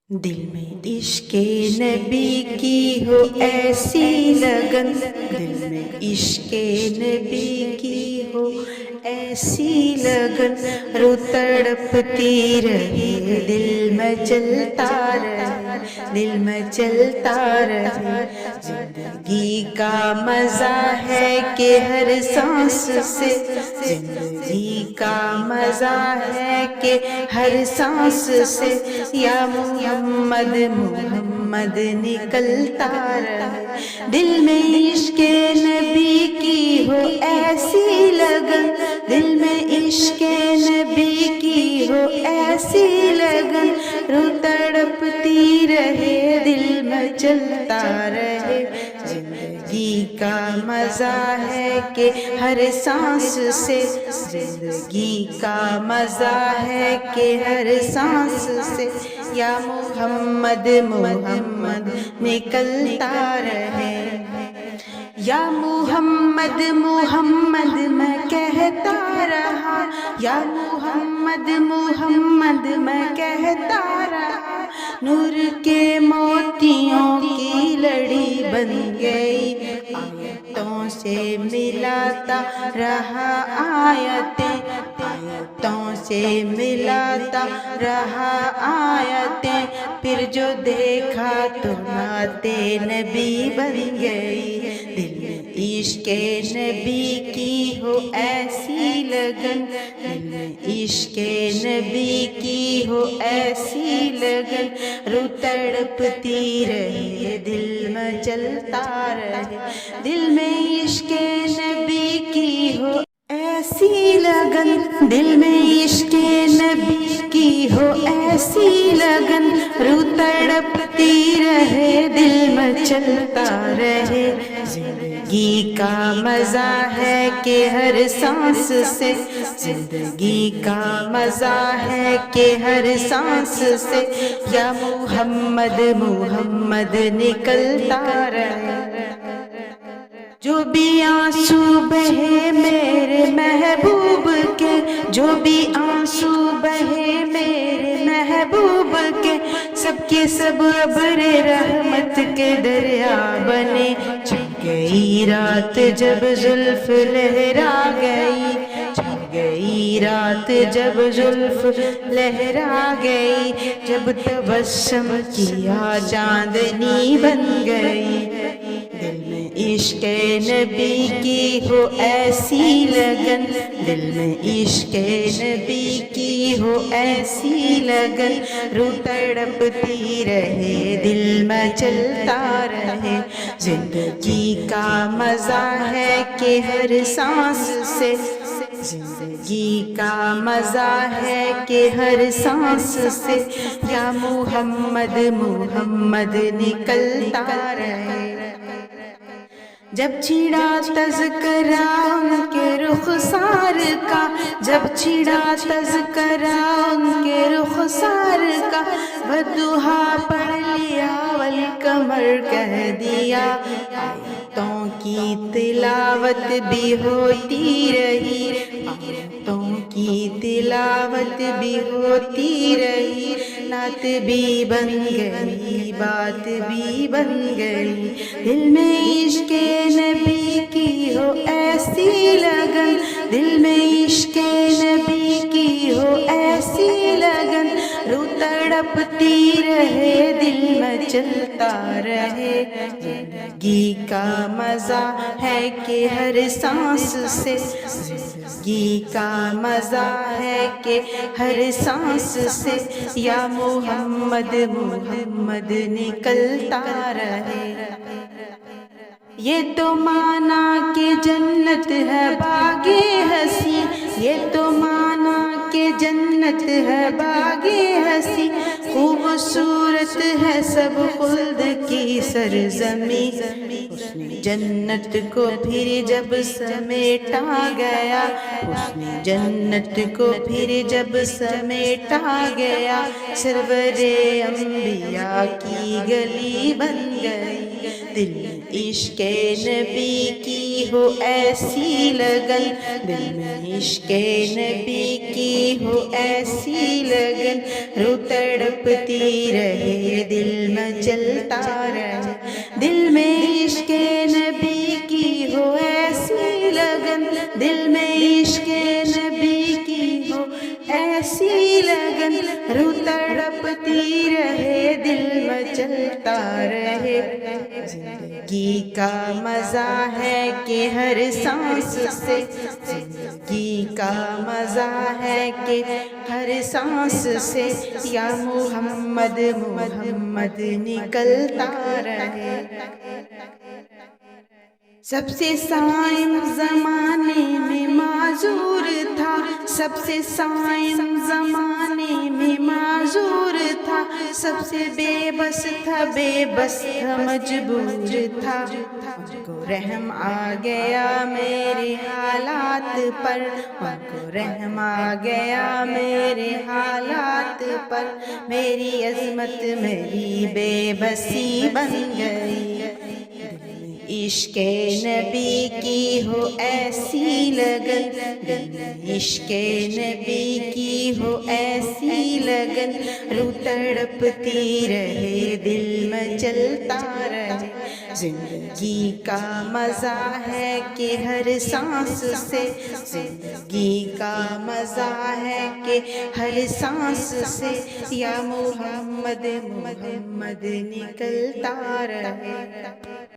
دل میں عشق نبی کی ہو ایسی لگن، دل میں عشق نبی کی ہو ایسی لگن، رو تڑپتی رہے دل میں چلتا رہے، دل میں چلتا رہے۔ زندگی کا مزہ ہے کہ ہر سانس سے، زندگی کا مزہ ہے کہ ہر سانس سے یا محمد محمد نکلتا رہے۔ دل میں عشق نبی کی ہو ایسی لگن، دل میں عشق نبی کی ہو ایسی لگن، رو تڑپتی رہے دل میں چلتا رہے۔ زندگی کا مزہ ہے کہ ہر سانس سے، زندگی کا مزہ ہے کہ ہر سانس سے یا محمد محمد نکلتا رہے۔ یا محمد محمد میں کہتا رہا، یا محمد محمد میں کہتا رہا، نور کے موتیوں کی لڑی بن گئی، آیتوں سے ملاتا رہا آیتیں، آیتوں سے ملاتا رہا آیتیں، پھر جو دیکھا تو نعت نبی بن گئی۔ دل میں عشق نبی کی ہو ایسی لگن، دل میں عشق نبی کی ہو ایسی لگن، رو تڑپتی رہے دل میں چلتا رہے۔ دل میں عشق نبی کی ہو ایسی لگن، دل میں عشق نبی کی ہو ایسی لگن، رو تڑپتی رہے دل میں چلتا رہے۔ زندگی کا مزہ ہے کہ ہر سانس سے، زندگی کا مزہ ہے کہ ہر سانس سے یا محمد محمد نکلتا رہے۔ جو بھی آنسو بہے میرے محبوب کے، جو بھی آنسو بہے میرے محبوب کے، سب کے سب ابر رحمت کے دریا بنے۔ چھپ گئی رات جب زلف لہرا گئی، چھپ گئی رات جب زلف لہرا گئی، جب تبسم کیا چاندنی بن گئی۔ دل میں عشق نبی کی ہو ایسی لگن، دل میں عشق نبی کی ہو ایسی لگن، رو تڑپتی رہے دل میں چلتا رہے۔ زندگی کا مزہ ہے کہ ہر سانس سے، زندگی کا مزہ ہے کہ ہر سانس سے یا محمد محمد نکلتا رہے۔ جب چھڑا تذکرہ ان کے رخسار کا، جب چھڑا تذکرہ ان کے رخسار کا، بدوہا پڑھ لیا والقمر کہہ دیا، آیتوں کی تلاوت بھی ہوتی رہی، آیتوں کی تلاوت بھی ہوتی رہی، نعت بھی بن گئی بات بھی بن گئی۔ دل میں عشق نبی کی ہو ایسی لگن، دل میں عشق نبی کی ہو ایسی لگن، رو تڑپتی رہے دل میں چلتا رہے۔ زندگی کا مزہ ہے کہ ہر سانس سے، زندگی کا مزہ ہے کہ ہر سانس سے یا محمد محمد نکلتا رہے۔ یہ تو مانا کہ جنت ہے باغ ہنسی، یہ تو مانا کہ جنت ہے باغ ہنسی، خوبصورت ہے سب خلد کی سرزمین، حسن جنت کو پھر جب سمیٹا گیا، حسن جنت کو پھر جب سمیٹا گیا، سرور انبیاء کی گلی بن گئی۔ دل میں عشق نبی کی ہو ایسی لگن، دل میں عشق نبی کی ہو ایسی لگن، رو تڑپتی رہے دل مچلتا رہے، دل میں عشق نبی کی ہو ایسی لگن، دل میں عشق نبی کی ہو ایسی لگن، رو تڑپتی رہے دل مچلتا رہے۔ زندگی کا مزہ ہے کہ ہر سانس سے، زندگی کا مزہ ہے کہ ہر سانس سے یا محمد محمد نکلتا رہے۔ سب سے سائم زمانے میں معذور تھا، سب سے سائم زمانے میں معذور تھا، سب سے بے بس تھا، بے بس تھا، مجبور تھا، ان کو رحم آ گیا میرے حالات پر، ان کو رحم آ گیا میرے حالات پر، میری عظمت میری بے بسی بن گئی۔ عشق نبی کی ہو ایسی لگن، دل میں عشق نبی کی ہو ایسی لگن، رو تڑپتی رہے دل مچلتا رہے۔ زندگی کا مزہ ہے کہ ہر سانس سے، زندگی کا مزہ ہے کہ ہر سانس سے یا محمد محمد نکلتا رہے۔